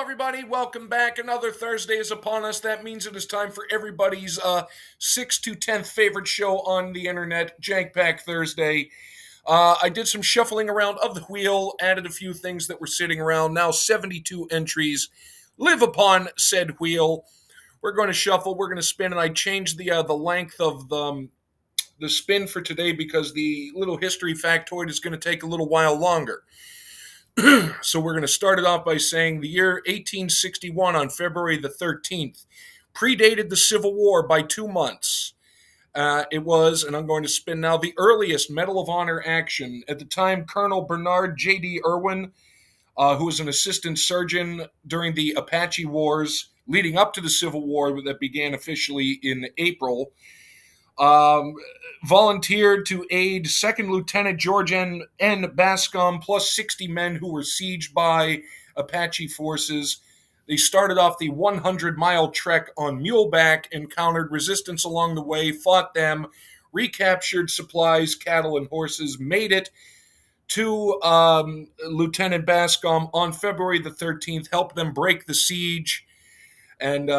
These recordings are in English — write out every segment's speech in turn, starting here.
everybody. Welcome back. Another Thursday is upon us. That means it is time for everybody's 6th to 10th favorite show on the internet, Jank Pack Thursday. I did some shuffling around of the wheel, added a few things that were sitting around. Now 72 entries live upon said wheel. We're going to shuffle. We're going to spin, and I changed the length of the spin for today because the little history factoid is going to take a little while longer. So we're going to start it off by saying the year 1861 on February the 13th predated the Civil War by 2 months. It was, and I'm going to spin now, the earliest Medal of Honor action. At the time, Colonel Bernard J.D. Irwin, who was an assistant surgeon during the Apache Wars leading up to the Civil War that began officially in April, volunteered to aid Second Lieutenant George N. Bascom plus 60 men who were sieged by Apache forces. They started off the 100-mile trek on muleback, encountered resistance along the way, fought them, recaptured supplies, cattle, and horses, made it to Lieutenant Bascom on February the 13th, helped them break the siege. And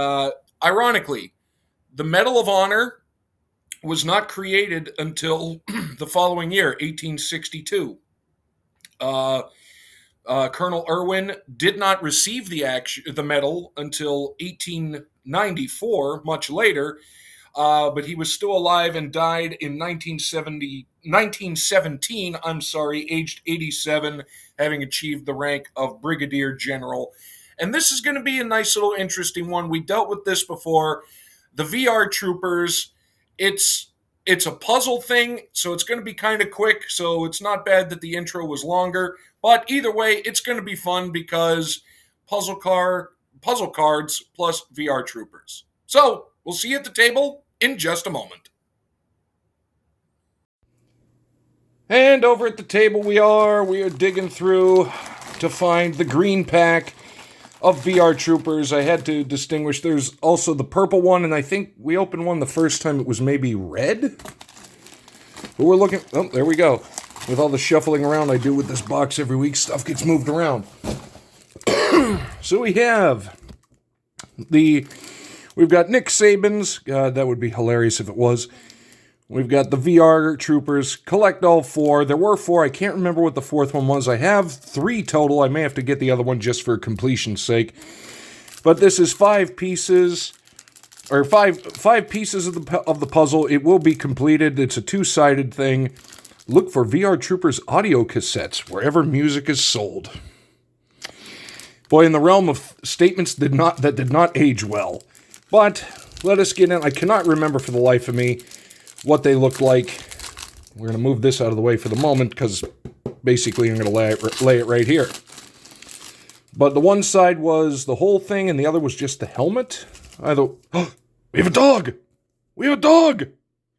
ironically, the Medal of Honor was not created until the following year, 1862. Colonel Irwin did not receive the medal until 1894, much later, but he was still alive and died in 1917, aged 87, having achieved the rank of Brigadier General. And this is going to be a nice little interesting one. We dealt with this before. The VR troopers. It's a puzzle thing, so it's going to be kind of quick, so it's not bad that the intro was longer. But either way, it's going to be fun because puzzle cards plus VR troopers. So, we'll see you at the table in just a moment. And over at the table we are digging through to find the green pack of VR troopers. I had to distinguish. There's also the purple one, and I think we opened one the first time it was maybe red. But we're looking. Oh, there we go. With all the shuffling around I do with this box every week, stuff gets moved around. So we have we've got Nick Saban's. God, that would be hilarious if it was. We've got the VR troopers. Collect all 4. There were 4. I can't remember what the 4th one was. I have 3 total. I may have to get the other one just for completion's sake. But this is 5 pieces, or five pieces of the puzzle. It will be completed. It's a 2-sided thing. Look for VR Troopers audio cassettes wherever music is sold. Boy, in the realm of statements that did not age well. But let us get in. I cannot remember for the life of me what they look like. We're going to move this out of the way for the moment because basically I'm going to lay it right here. But the one side was the whole thing and the other was just the helmet. We have a dog! We have a dog!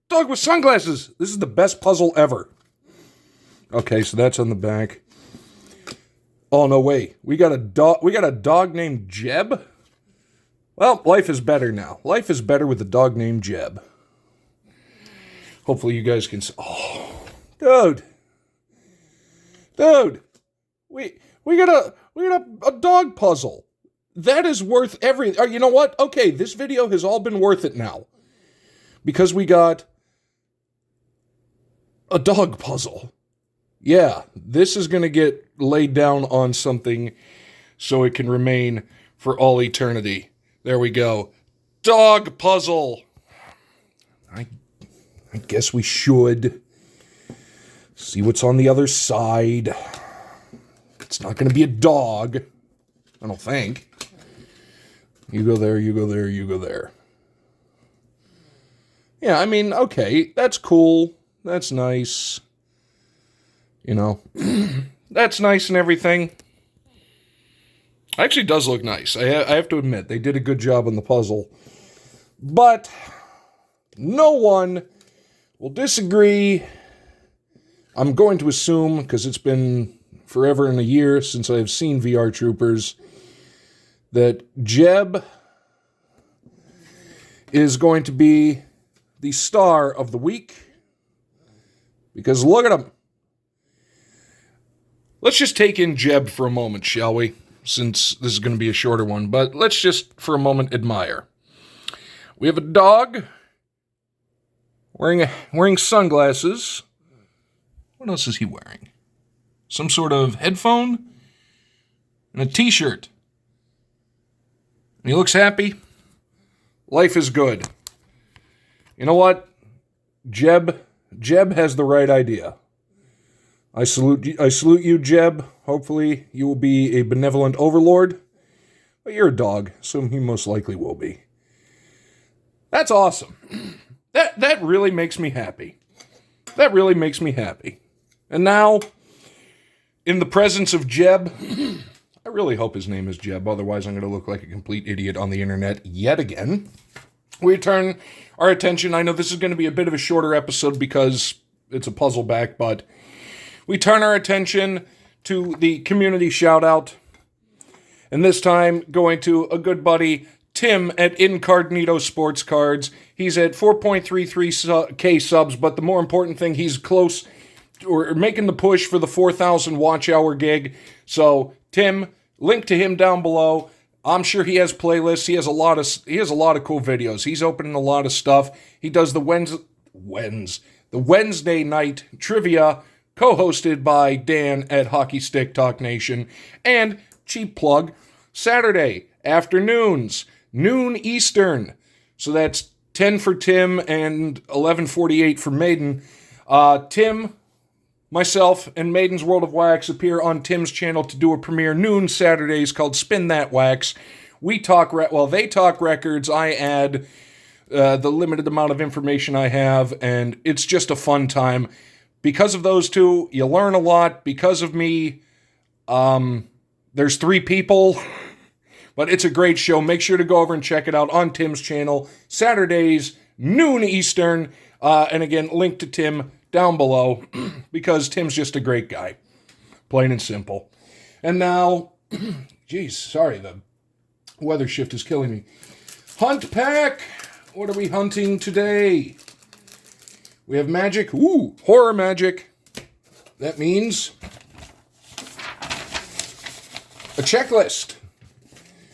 Dog with sunglasses! This is the best puzzle ever. Okay, so that's on the back. Oh, no way. We got a dog named Jeb? Well, life is better now. Life is better with a dog named Jeb. Hopefully you guys can... Oh, dude, we got a dog puzzle. That is worth every... You know what? Okay, this video has all been worth it now. Because we got a dog puzzle. Yeah, this is going to get laid down on something so it can remain for all eternity. There we go. Dog puzzle. I guess we should see what's on the other side. It's not going to be a dog. I don't think. You go there, you go there, you go there. Yeah, I mean, okay, that's cool. That's nice. You know, that's nice and everything. Actually does look nice. I have to admit, they did a good job on the puzzle. But no one will disagree. I'm going to assume, because it's been forever and a year since I've seen VR Troopers, that Jeb is going to be the star of the week. Because look at him. Let's just take in Jeb for a moment, shall we? since this is going to be a shorter one, but let's just, for a moment, admire. We have a dog wearing sunglasses. What else is he wearing? Some sort of headphone and a t-shirt. And he looks happy. Life is good. You know what? Jeb has the right idea. I salute you, Jeb. Hopefully you will be a benevolent overlord. But you're a dog, so he most likely will be. That's awesome. That really makes me happy. That really makes me happy. And now, in the presence of Jeb, I really hope his name is Jeb, otherwise I'm going to look like a complete idiot on the internet yet again. We turn our attention, I know this is going to be a bit of a shorter episode because it's a puzzle back, but we turn our attention to the community shout-out, and this time going to a good buddy, Tim at card-neetosportscards. He's at 4.33K subs, but the more important thing, he's close, or making the push for the 4,000 watch hour gig. So, Tim, link to him down below. I'm sure he has playlists. He has a lot of cool videos. He's opening a lot of stuff. He does the Wednesday night trivia, co-hosted by Dan at Hockey Stick Talk Nation, and cheap plug, Saturday afternoons, noon Eastern. So that's 10 for Tim and 11:48 for Maiden. Tim, myself, and Maiden's World of Wax appear on Tim's channel to do a premiere noon Saturdays called Spin That Wax. They talk records, I add the limited amount of information I have, and it's just a fun time. Because of those two, you learn a lot. Because of me, there's 3 people, but it's a great show. Make sure to go over and check it out on Tim's channel, Saturdays, noon Eastern, and again, link to Tim down below, because Tim's just a great guy. Plain and simple. And now, geez, sorry, the weather shift is killing me. Hunt pack! What are we hunting today? We have magic. Ooh, horror magic. That means a checklist,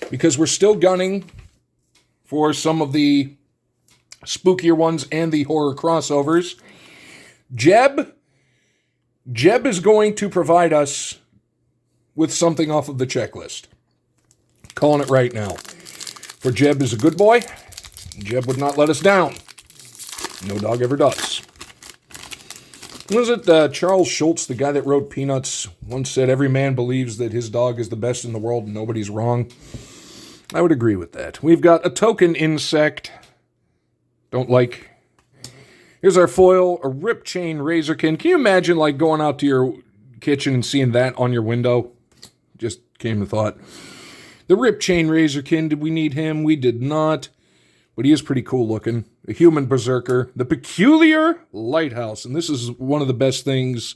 because we're still gunning for some of the spookier ones and the horror crossovers. Jeb is going to provide us with something off of the checklist. Calling it right now. For Jeb is a good boy. Jeb would not let us down. No dog ever does. Was it Charles Schultz, the guy that wrote Peanuts, once said, every man believes that his dog is the best in the world and nobody's wrong? I would agree with that. We've got a token insect. Don't like. Here's our foil, a rip chain razorkin. Can you imagine like going out to your kitchen and seeing that on your window? Just came to thought. The rip chain razorkin, did we need him? We did not. But he is pretty cool looking. A human berserker. The peculiar lighthouse. And this is one of the best things.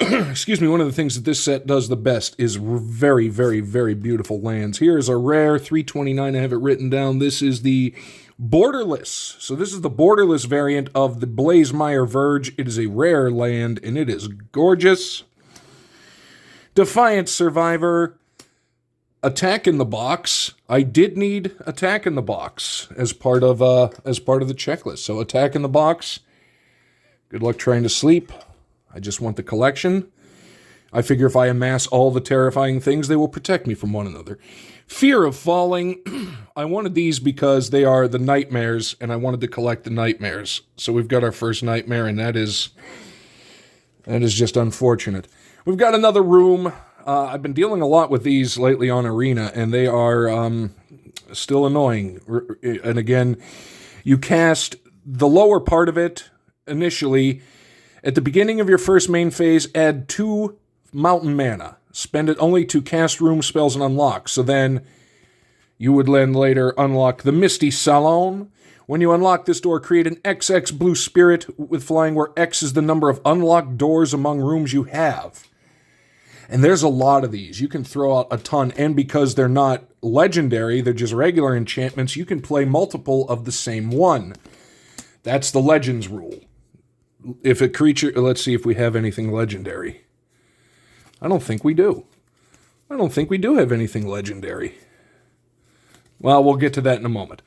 Excuse me, one of the things that this set does the best is very, very, very beautiful lands. Here is a rare 329. I have it written down. This is the Borderless. So this is the Borderless variant of the Blazemeyer Verge. It is a rare land, and it is gorgeous. Defiant Survivor. Attack in the Box. I did need Attack in the Box as part of the checklist. So Attack in the Box. Good luck trying to sleep. I just want the collection. I figure if I amass all the terrifying things, they will protect me from one another. Fear of Falling. I wanted these because they are the nightmares, and I wanted to collect the nightmares. So we've got our first nightmare, and that is just unfortunate. We've got another room. I've been dealing a lot with these lately on Arena, and they are still annoying. And again, you cast the lower part of it initially. At the beginning of your first main phase, add 2 mountain mana. Spend it only to cast room spells and unlock. So then you would then later unlock the Misty Salon. When you unlock this door, create an XX blue spirit with flying, where X is the number of unlocked doors among rooms you have. And there's a lot of these. You can throw out a ton. And because they're not legendary, they're just regular enchantments, you can play multiple of the same one. That's the Legends rule. If a creature... Let's see if we have anything legendary. I don't think we do. I don't think we do have anything legendary. Well, we'll get to that in a moment.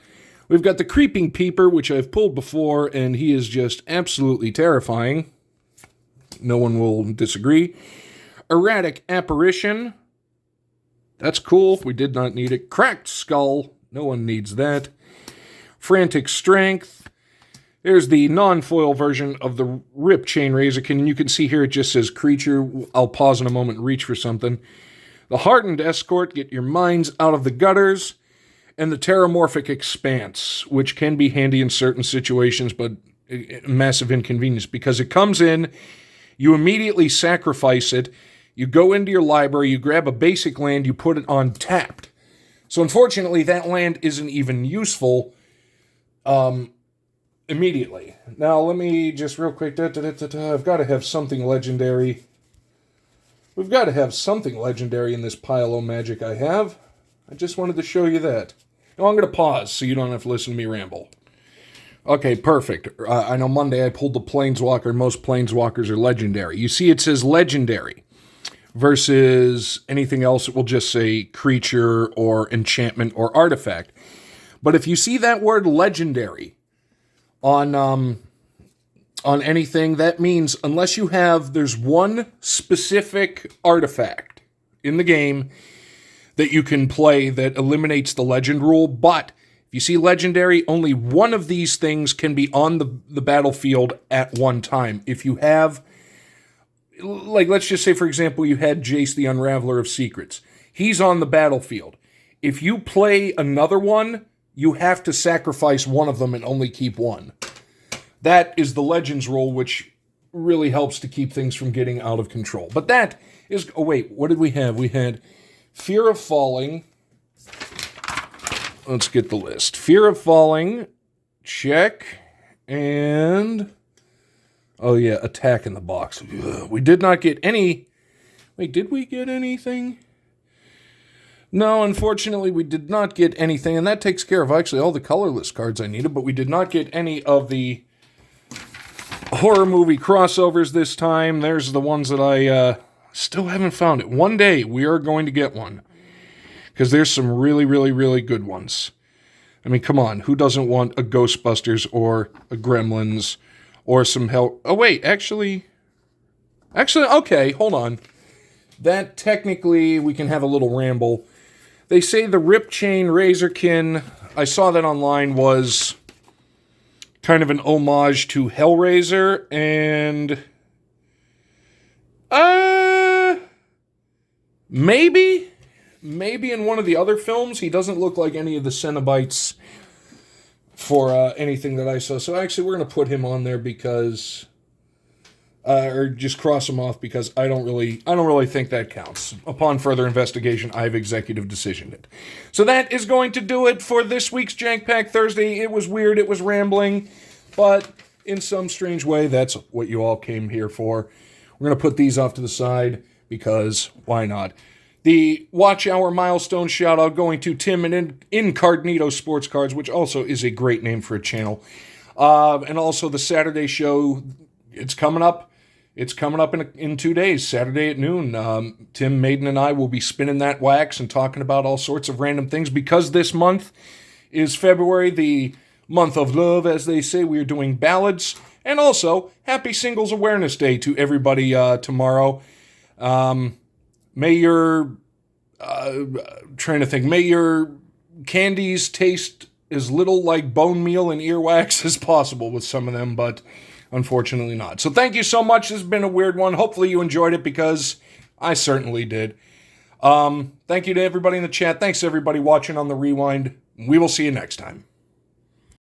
We've got the Creeping Peeper, which I've pulled before, and he is just absolutely terrifying. No one will disagree. Erratic Apparition. That's cool. We did not need it. Cracked Skull. No one needs that. Frantic Strength. There's the non-foil version of the Rip Chain Razorkin, and you can see here it just says Creature. I'll pause in a moment and reach for something. The Hardened Escort. Get your minds out of the gutters. And the Terramorphic Expanse, which can be handy in certain situations, but a massive inconvenience because it comes in, you immediately sacrifice it, you go into your library, you grab a basic land, you put it on tapped. So unfortunately, that land isn't even useful immediately. Now, let me just real quick, I've got to have something legendary. We've got to have something legendary in this pile of magic I have. I just wanted to show you that. Now, I'm going to pause so you don't have to listen to me ramble. Okay, perfect. I know Monday I pulled the Planeswalker, and most Planeswalkers are legendary. You see it says legendary versus anything else. It will just say creature or enchantment or artifact. But if you see that word legendary on anything, that means unless you have, there's one specific artifact in the game that you can play that eliminates the legend rule, but if you see legendary, only one of these things can be on the battlefield at one time. If you have, like, let's just say, for example, you had Jace the Unraveler of Secrets. He's on the battlefield. If you play another one, you have to sacrifice one of them and only keep one. That is the Legends rule, which really helps to keep things from getting out of control. But that is... Oh, wait, what did we have? We had Fear of Falling. Let's get the list. Fear of Falling, check, and... Oh, yeah, Attack in the Box. Ugh, we did not get any... Wait, did we get anything? No, unfortunately, we did not get anything, and that takes care of actually all the colorless cards I needed, but we did not get any of the horror movie crossovers this time. There's the ones that I still haven't found it. One day, we are going to get one, because there's some really, really, really good ones. I mean, come on, who doesn't want a Ghostbusters or a Gremlins or some Hell... Oh, wait, actually, okay, hold on. That technically, we can have a little ramble. They say the Rip Chain Razorkin, I saw that online, was kind of an homage to Hellraiser, and maybe in one of the other films. He doesn't look like any of the Cenobites for anything that I saw. So actually, we're going to put him on there because... or just cross them off because I don't really think that counts. Upon further investigation, I've executive decisioned it. So that is going to do it for this week's Jank Pack Thursday. It was weird, it was rambling, but in some strange way, that's what you all came here for. We're going to put these off to the side because why not? The Watch Hour Milestone Shoutout going to Tim and Card-Neetosportscards, Sports Cards, which also is a great name for a channel. And also the Saturday show, it's coming up. It's coming up in 2 days, Saturday at noon. Tim, Maiden, and I will be spinning that wax and talking about all sorts of random things. Because this month is February, the month of love, as they say, we are doing ballads. And also, Happy Singles Awareness Day to everybody tomorrow. May your, may your candies taste as little like bone meal and earwax as possible with some of them, but... unfortunately not. So thank you so much. This has been a weird one. Hopefully you enjoyed it because I certainly did. Thank you to everybody in the chat. Thanks to everybody watching on the rewind. We will see you next time.